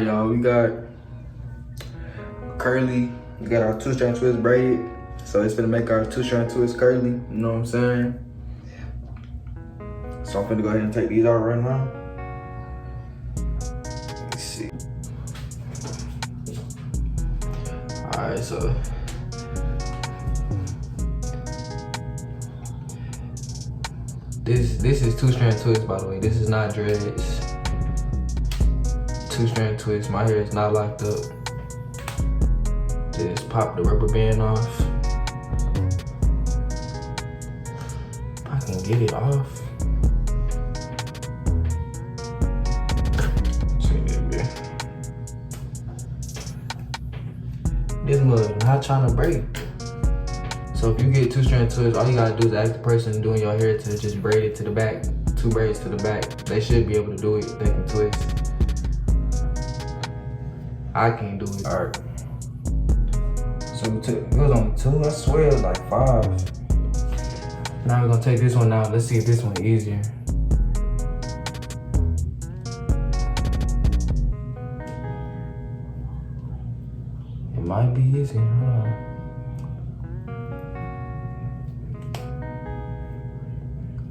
Alright, y'all, we got curly. We got our 2-strand twist braided. So it's gonna make our 2-strand twist curly, you know what I'm saying? So I'm gonna go ahead and take these out right now. Let's see. Alright, so this is 2-strand twist, by the way. This is not dreads. 2-strand twist. My hair is not locked up. Just pop the rubber band off. If I can get it off. This mug not trying to break. So if you get 2-strand twist, all you gotta do is ask the person doing your hair to just braid it to the back. 2 braids to the back. They should be able to do it. They can twist. I can't do it. Alright. So it was only 2. I swear it was like 5. Now we're gonna take this one out. Let's see if this one's easier. It might be easy. Hold on.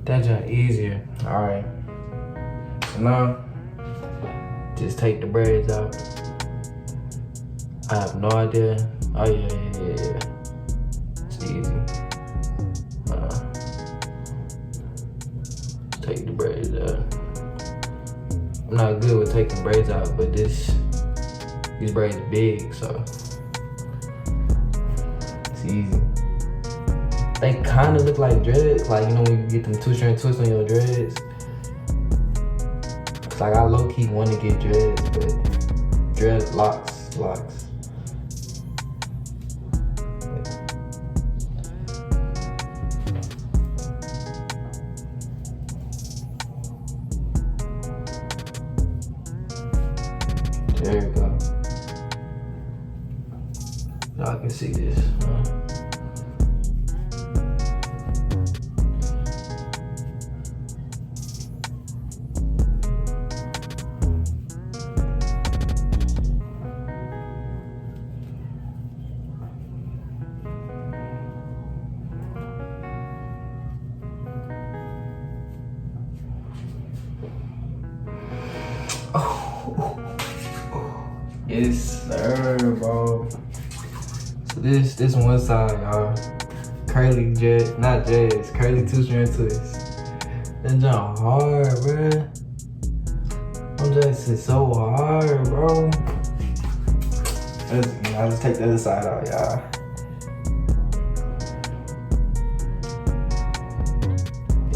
That's just easier. Alright. So now, just take the braids out. I have no idea. Oh yeah. It's easy. Take the braids out. I'm not good with taking braids out, but these braids are big, so it's easy. They kind of look like dreads, like you know when you get them 2-strand twists on your dreads. It's like I low-key want to get dreads, but dread locks. There you go. Y'all can see this. Yes, sir, bro. So this one side, y'all. Curly dread, not dreads, curly 2-strand twist. That jump hard, bruh. I'm just so hard, bro. I'll just take the other side out, y'all.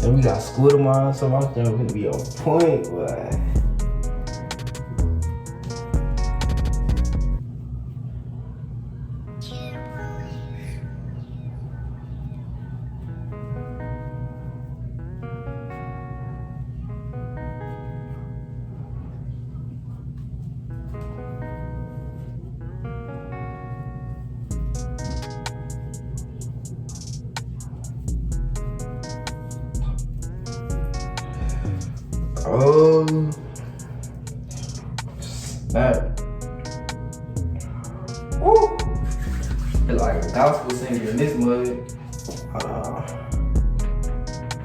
And we got school tomorrow, so my thing gonna be on point, boy. Oh, snap. Woo! It's like a gospel singer in this mud. Hold on.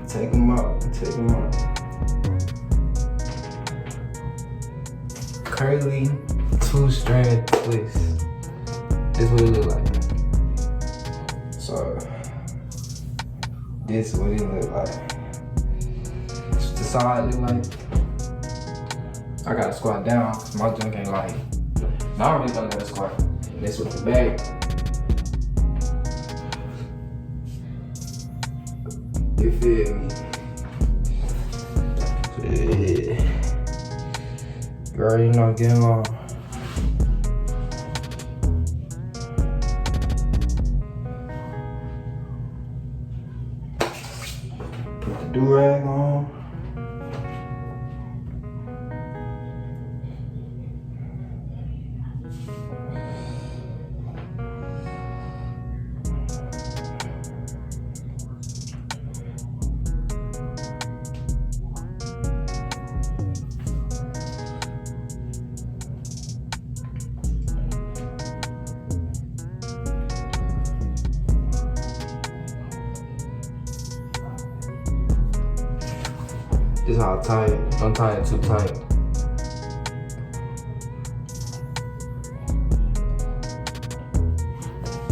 Take them out. Curly 2-strand twist. This is what it look like. So, this is what it look like. Side look like. I gotta squat down because my junk ain't like. Now I really don't gotta squat. This with the back. You feel me? Yeah. You already know, getting long. Put the do-rag on. It's all tight. Don't tie it too tight.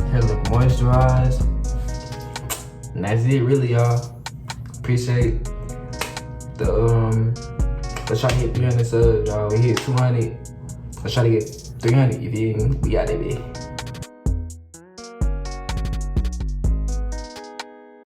Hair look moisturized. And that's it really, y'all. Appreciate the let's try to hit 300 subs, y'all. We hit 200. Let's try to get 300, you feel me? We got it, baby.